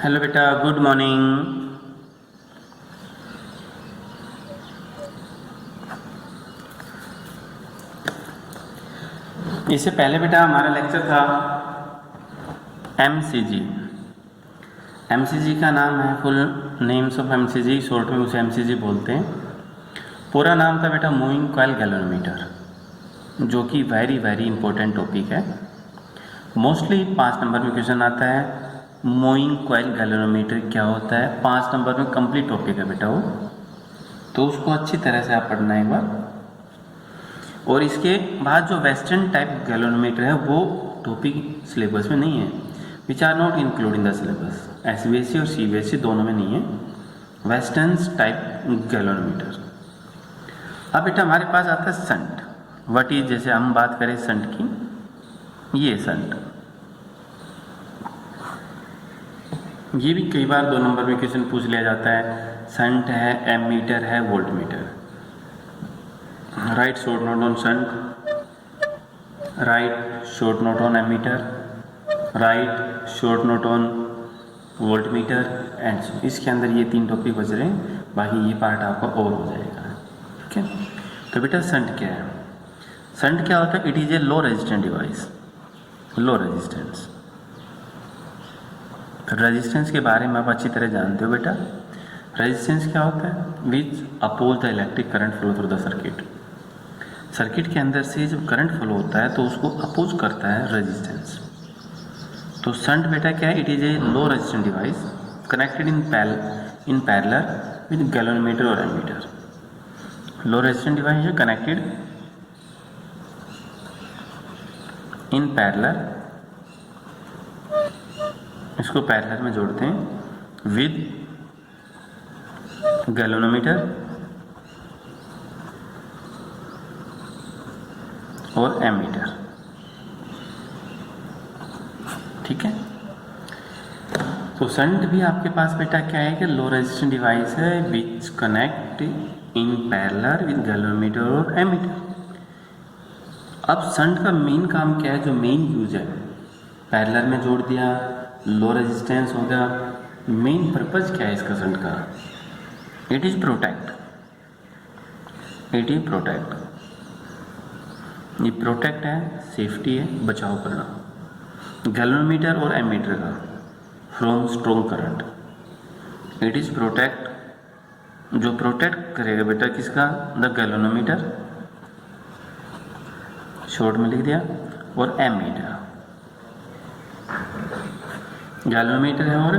Hello बेटा, good morning. इससे पहले बेटा हमारा लेक्चर था एमसीजी। एमसीजी का नाम है full names of MCG, short में उसे एमसीजी बोलते हैं। पूरा नाम था बेटा मूविंग कॉइल गैल्वेनोमीटर, जो कि वेरी वेरी इंपॉर्टेंट टॉपिक है। मोस्टली 5 नंबर में क्वेश्चन आता है मूविंग कॉइल गैल्वेनोमीटर क्या होता है। 5 नंबर में कंप्लीट टॉपिक है बेटा वो, तो उसको अच्छी तरह से आप पढ़ना एक बार। और इसके बाद जो वेस्टर्न टाइप गैल्वेनोमीटर है वो टॉपिक सिलेबस में नहीं है, which are not include in the syllabus. SBSE और सीबीएसई दोनों में नहीं है वेस्टर्न टाइप गैल्वेनोमीटर। अब बेटा हमारे पास आता है संट। व्हाट इज, जैसे हम बात करें संट की, ये संट, ये भी कई बार 2 नंबर में क्वेश्चन पूछ लिया जाता है। संट है, एमीटर है, volt meter. Write short note on shunt, write short note on ammeter, write short note on volt meter and so. इसके अंदर ये 3 टॉपिक बच रहे हैं, बाकी ये पार्ट आपका और हो जाएगा। ठीक है, तो बेटा संट क्या है? संट क्या होता है? It is a low resistance device. Low resistance, resistance के बारे में आप अच्छी तरह जानते हो बेटा। रेजिस्टेंस क्या होता है? Which oppose the electric current flow through the circuit. Circuit के अंदर से जब करंट फ्लो होता है तो उसको अपोज करता है रेजिस्टेंस। तो संट बेटा क्या है? It is a low resistance device connected in parallel with galvanometer और एमीटर। लो रेजिस्टेंस डिवाइस है कनेक्टेड इन पैरेलल, इसको पैरेलल में जोड़ते हैं विद गैल्वेनोमीटर और एमीटर। ठीक है, तो संट भी आपके पास बेटा क्या है कि लो रेजिस्टेंस डिवाइस है which connect in parallel with galvanometer और एमीटर। अब संट का मेन काम क्या है? जो मेन यूज है, पैरेलल में जोड़ दिया, लो रेजिस्टेंस हो गया। मेन पर्पज क्या है इसका संट का? It is protect, it is protect. ये प्रोटेक्ट है, सेफ्टी है, बचाव करना गैल्वेनोमीटर और एमीटर का from strong current. It is protect, जो प्रोटेक्ट करेगा बेटा किसका? द गैल्वेनोमीटर, शॉर्ट में लिख दिया, और एमीटर। गैल्वेनोमीटर है और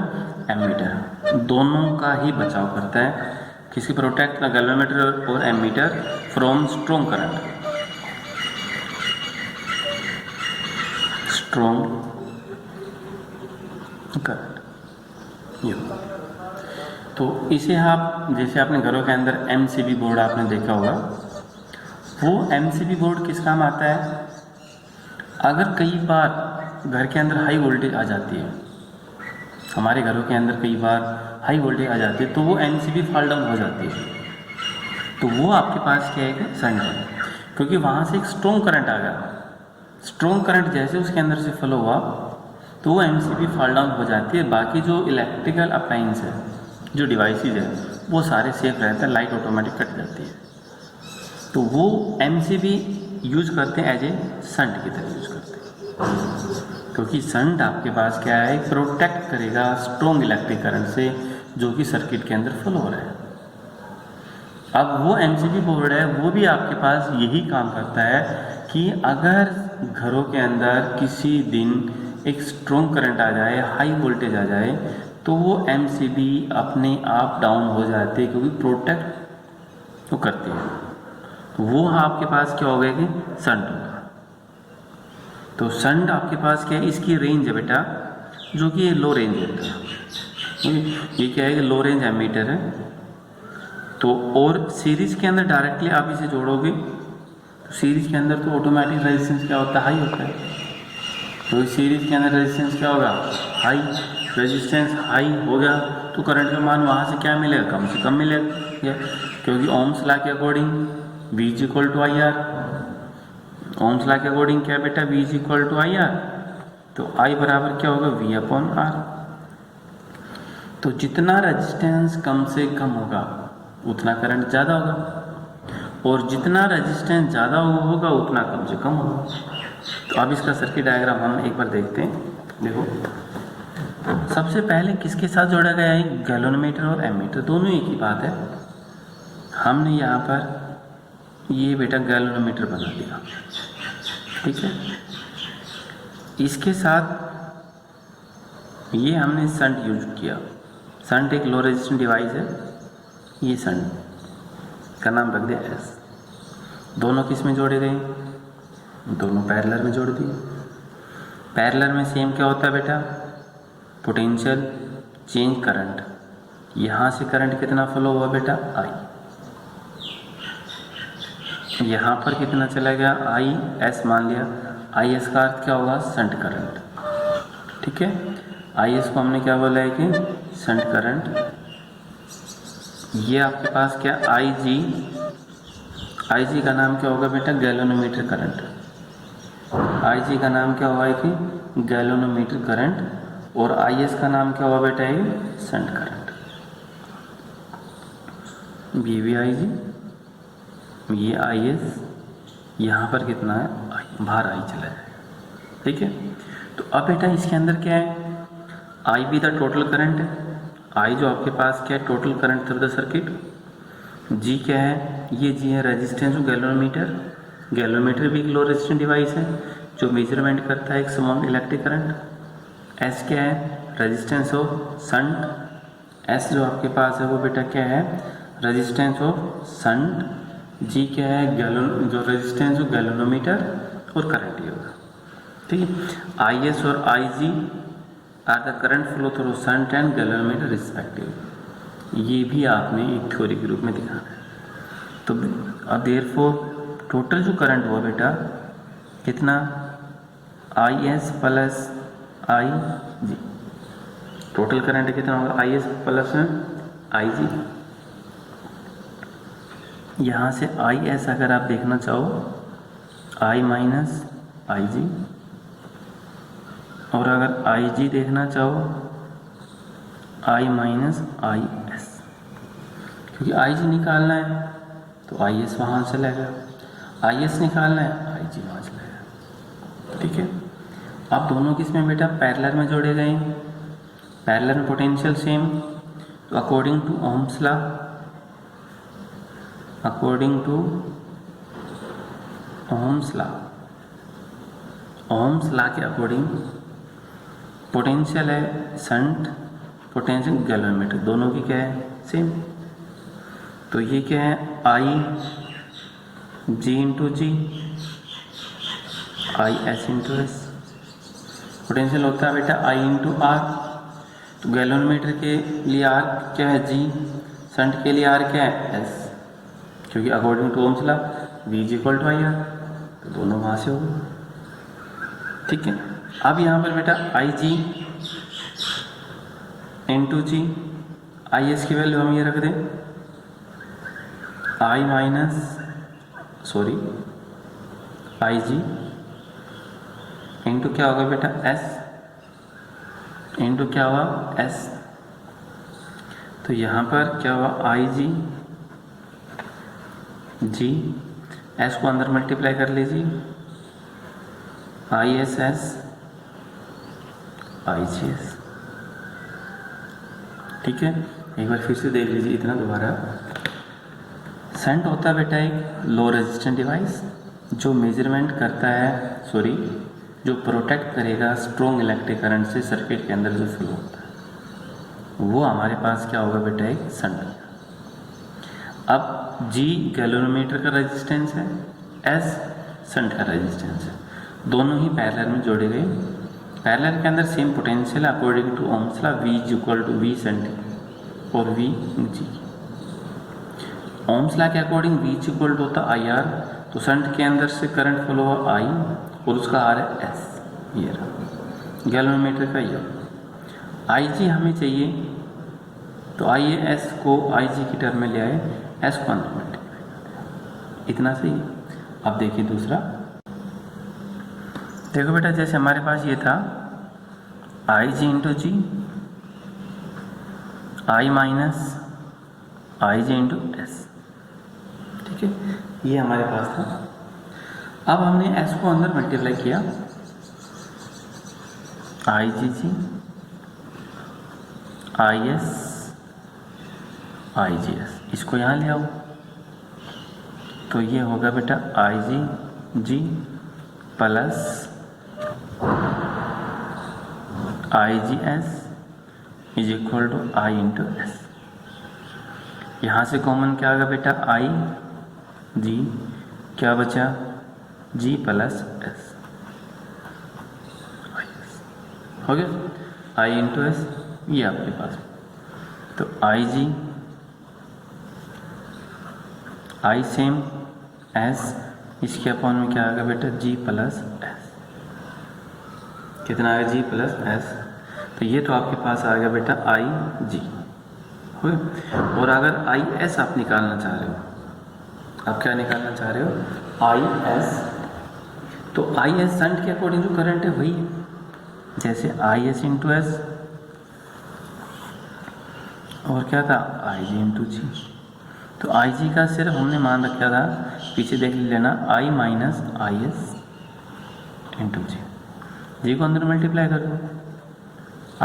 एमीटर दोनों का ही बचाव करता है। किसी प्रोटेक्ट द गैल्वेनोमीटर और ammeter from strong current, strong current. ये तो इसे आप, जैसे आपने घरों के अंदर एमसीबी बोर्ड आपने देखा होगा, वो एमसीबी बोर्ड किस काम आता है? अगर कई बार घर के अंदर हाई वोल्टेज आ जाती है, हमारे घरों के अंदर कई बार हाई वोल्टेज आ जाती है, तो वो एमसीबी फॉल डाउन हो जाती है। तो वो आपके पास क्या है कि संट है, क्योंकि वहाँ से एक स्ट्रॉन्ग करंट आ गया। स्ट्रॉन्ग करंट जैसे उसके अंदर से फ्लो हुआ तो वो एमसीबी फॉल डाउन हो जाती है। बाकी जो इलेक्ट्रिकल अप्लायंस है, जो डिवाइसेज है, वो सारे सेफ रहते हैं, लाइट ऑटोमेटिक कट जाती है। तो वो एमसीबी यूज करते हैं एज ए संट की तरह यूज करते हैं, क्योंकि संट आपके पास क्या है? प्रोटेक्ट करेगा स्ट्रॉन्ग इलेक्ट्रिक करंट से जो कि सर्किट के अंदर फ्लो हो रहा है। अब वो एमसीबी बोर्ड है, वो भी आपके पास यही काम करता है कि अगर घरों के अंदर किसी दिन एक स्ट्रॉन्ग करंट आ जाए, हाई वोल्टेज आ जाए, तो वो एमसीबी अपने आप डाउन हो जाते हैं, क्योंकि प्रोटेक्ट वो करती है। तो वो आपके पास क्या हो गया कि संट होगा। तो संट आपके पास क्या है? इसकी रेंज है बेटा, जो कि ये लो रेंज होता है। ये क्या है कि लो रेंज एमीटर है। तो और सीरीज के अंदर डायरेक्टली आप इसे जोड़ोगे तो सीरीज के अंदर तो ऑटोमेटिक रेजिस्टेंस क्या होता है? हाई होता है। तो सीरीज के अंदर रेजिस्टेंस क्या होगा? हाई। रेजिस्टेंस हाई हो गया तो करंट का मान वहाँ से क्या मिलेगा? कम से कम मिलेगा, क्योंकि ओम्स लॉ के according V is equal to I R. Ohm's law के अकॉर्डिंग क्या बेटा? V is equal to I R. तो I बराबर क्या होगा? V upon R. तो जितना रेजिस्टेंस कम से कम होगा उतना करंट ज़्यादा होगा, और जितना रेजिस्टेंस ज़्यादा होगा उतना कम से कम होगा। तो अब इसका सर्किट डायग्राम हम एक बार देखते हैं। देखो, सबसे पहले किसके साथ जोड़ा गया है? गैल्वेनोमीटर और एमीटर, दोनों एक ही बात है। हमने यहाँ पर ये बेटा गैल्वेनोमीटर बना दिया, ठीक है। इसके साथ ये हमने शंट यूज किया। शंट एक लो रेजिस्टेंस डिवाइस है। ये शंट का नाम रख दिया एस। दोनों किस में जोड़े गए? दोनों पैरेलल में जोड़ दिए। पैरेलल में सेम क्या होता है बेटा? Potential change current. यहाँ से करंट कितना फ्लो हुआ बेटा? आई। यहाँ पर कितना चला गया? आई एस मान लिया। आई एस का अर्थ क्या होगा? शंट करंट, ठीक है। आई एस को हमने क्या बोला है कि शंट करंट। ये आपके पास क्या? आई जी। आई जी का नाम क्या होगा बेटा? Galvanometer current. आई जी का नाम क्या हुआ है कि गैल्वेनोमीटर करंट, और आई एस का नाम क्या हुआ बेटा? ये शंट करंट। ये भी आई जी, ये आई एस, यहाँ पर कितना है? आई, बाहर आई चला जाएगा, ठीक है। तो अब बेटा इसके अंदर क्या है? आई भी द टोटल करंट है। आई जो आपके पास क्या है? Total current through the circuit. G क्या है? ये जी है रेजिस्टेंस ऑफ गैल्वेनोमीटर। गैल्वेनोमीटर भी एक लो रेजिस्टेंस डिवाइस है जो मेजरमेंट करता है एक स्मॉल इलेक्ट्रिक करंट। एस क्या है? Resistance of shunt. एस जो आपके पास है वो बेटा क्या है? Resistance of shunt. जी क्या है? जो रेजिस्टेंस ऑफ गैल्वेनोमीटर, और करंट ही होगा, ठीक है। आई एस और I G are the current flow through shunt and galvanometer respective. ये भी आपने एक थ्योरी के रूप में दिखाना है। तो देयरफॉर टोटल जो करंट हुआ बेटा कितना? I S plus I G. Total current कितना होगा? I S plus I G. यहाँ से आई एस अगर आप देखना चाहो, आई माइनस आई जी, और अगर आई जी देखना चाहो, आई माइनस आई एस। क्योंकि आई जी निकालना है तो आई एस वहाँ चलेगा, आई एस निकालना है आई जी वहाँ चलेगा, ठीक है। अब दोनों किसमें बेटा? पैरेलल में जोड़े गए। पैरेलल में पोटेंशियल सेम। तो according to ohms law, according to ohms law, Ohm's law के अकॉर्डिंग पोटेंशियल है शंट, पोटेंशियल गैल्वेनोमीटर, दोनों की क्या है? सेम। तो ये क्या है? I G into G, I S into S. Potential होता है बेटा आई इंटू आर। तो गैल्वेनोमीटर के लिए आर क्या है? जी। शंट के लिए आर क्या है? एस। क्योंकि according to ohms law V is equal to I R, तो दोनों वहाँ से होंगे, ठीक है। अब यहाँ पर बेटा I G into G, I S की वैल्यू हम ये रख दें I minus sorry I G into क्या होगा बेटा? एस इंटू क्या हुआ? एस। तो यहाँ पर क्या हुआ? आई जी जी, एस को अंदर मल्टीप्लाई कर लीजिए, आई S S I G S, ठीक है। एक बार फिर से देख लीजिए इतना दोबारा। शंट होता है बेटा एक लो रेजिस्टेंस डिवाइस जो मेजरमेंट करता है, सॉरी, जो प्रोटेक्ट करेगा स्ट्रॉन्ग इलेक्ट्रिक करंट से सर्किट के अंदर जो फ्लो होता है, वो हमारे पास क्या होगा बेटा? एक शंट। अब जी गैल्वेनोमीटर का रेजिस्टेंस है, एस शंट का रेजिस्टेंस है, दोनों ही पैरेलल में जोड़े गए। पैरेलल के अंदर same potential according to ohms law V is equal to V shunt और वी जी। ओम्स लॉ के according V is equal to होता आई आर। तो शंट के अंदर से करंट फ्लो हुआ आई और उसका आर है एस। ये रहा गैल्वेनोमीटर का ये। आई जी हमें चाहिए, तो आइए एस को आई जी की टर्म में ले आए, एस को अंदर मल्टीप्लाई, इतना सही। अब देखिए दूसरा, देखो बेटा जैसे हमारे पास ये था आई जी इंटू जी आई माइनस आई जी इंटू एस। ठीक है, ये हमारे पास था। अब हमने एस को अंदर मल्टीप्लाई किया, आई G ji I S I G S, इसको यहाँ ले आओ तो ये होगा बेटा I G G plus I G S is equal to I into S. यहाँ से कॉमन क्या आएगा बेटा, आई जी, क्या बचा, जी प्लस एस, हो गया आई इंटू एस, ये आपके पास। तो आई जी आई सेम एस, इसके अपॉन में क्या आएगा बेटा, जी प्लस एस। कितना आएगा, जी प्लस एस। तो ये तो आपके पास आ गया बेटा आई जी, हो गया। और अगर आई एस आप निकालना चाह रहे हो, आप क्या निकालना चाह रहे हो, आई एस, तो आई एस शंट के अकॉर्डिंग जो करंट है वही है, जैसे आई एस इंटू एस और क्या था, आई जी इंटू जी। तो आई जी का सिर्फ हमने मान रखा था, पीछे देख लेना, I minus I S into G. G को अंदर मल्टीप्लाई कर दो,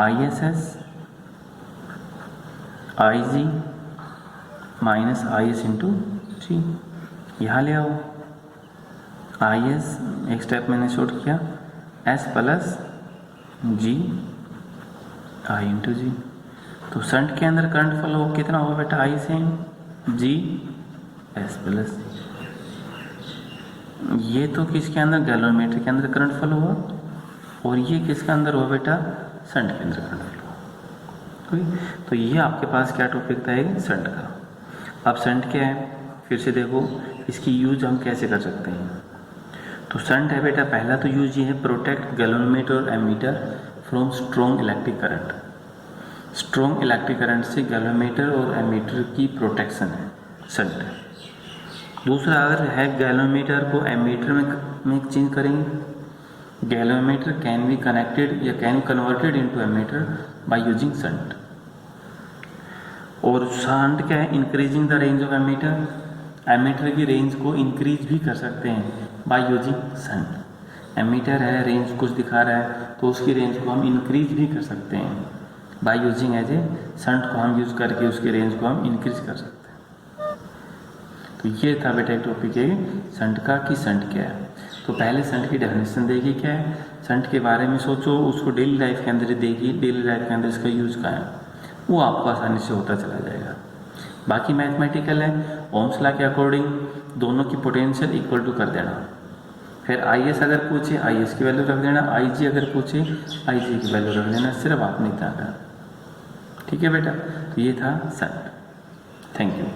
I S S I G minus I S into G. यहाँ ले आओ, आई एस एक स्टेप मैंने शॉर्ट किया, S plus G I into G. तो शंट के अंदर करंट फ्लो कितना होगा बेटा, आई से जी एस प्लस। ये तो किसके अंदर, गैल्वेनोमीटर के अंदर करंट फ्लो हुआ, और ये किसके अंदर हुआ बेटा, शंट के अंदर करंट फ्लो। तो ये आपके पास क्या टॉपिक था, एक शंट का। अब शंट क्या है, फिर से देखो इसकी यूज हम कैसे कर सकते हैं। तो शंट है बेटा, पहला तो यूज ये है, प्रोटेक्ट गैल्वेनोमीटर और ammeter from strong electric current. Strong electric current से गैल्वेनोमीटर और एमीटर की प्रोटेक्शन है शंट। दूसरा अगर है, गैल्वेनोमीटर को एमीटर में चेंज करेंगे, गैल्वेनोमीटर कैन बी कनेक्टेड या can converted into ammeter by using shunt. और शंट क्या है, increasing the range of ammeter, ammeter की रेंज को इंक्रीज भी कर सकते हैं बाय यूजिंग शंट। एमीटर है, रेंज कुछ दिखा रहा है तो उसकी रेंज को हम इंक्रीज भी कर सकते हैं by using as a shunt को हम यूज करके उसकी रेंज को हम इंक्रीज कर सकते हैं। तो ये था बेटा एक टॉपिक है शंट का, कि शंट क्या है। तो पहले शंट की डेफिनेशन देखिए क्या है, शंट के बारे में सोचो, उसको डेली लाइफ के अंदर देखिए, डेली लाइफ के अंदर इसका यूज़ कहाँ है, वो आपको आसानी से होता चला जाएगा। बाकी मैथमेटिकल है, ओम्स लॉ के अकॉर्डिंग दोनों की पोटेंशियल इक्वल टू कर देना। फिर आई एस अगर पूछे, आई एस की वैल्यू रख देना, आई जी अगर पूछे, आई जी की वैल्यू रख देना, सिर्फ आपने इतना। ठीक है बेटा, तो ये था शंट। Thank you.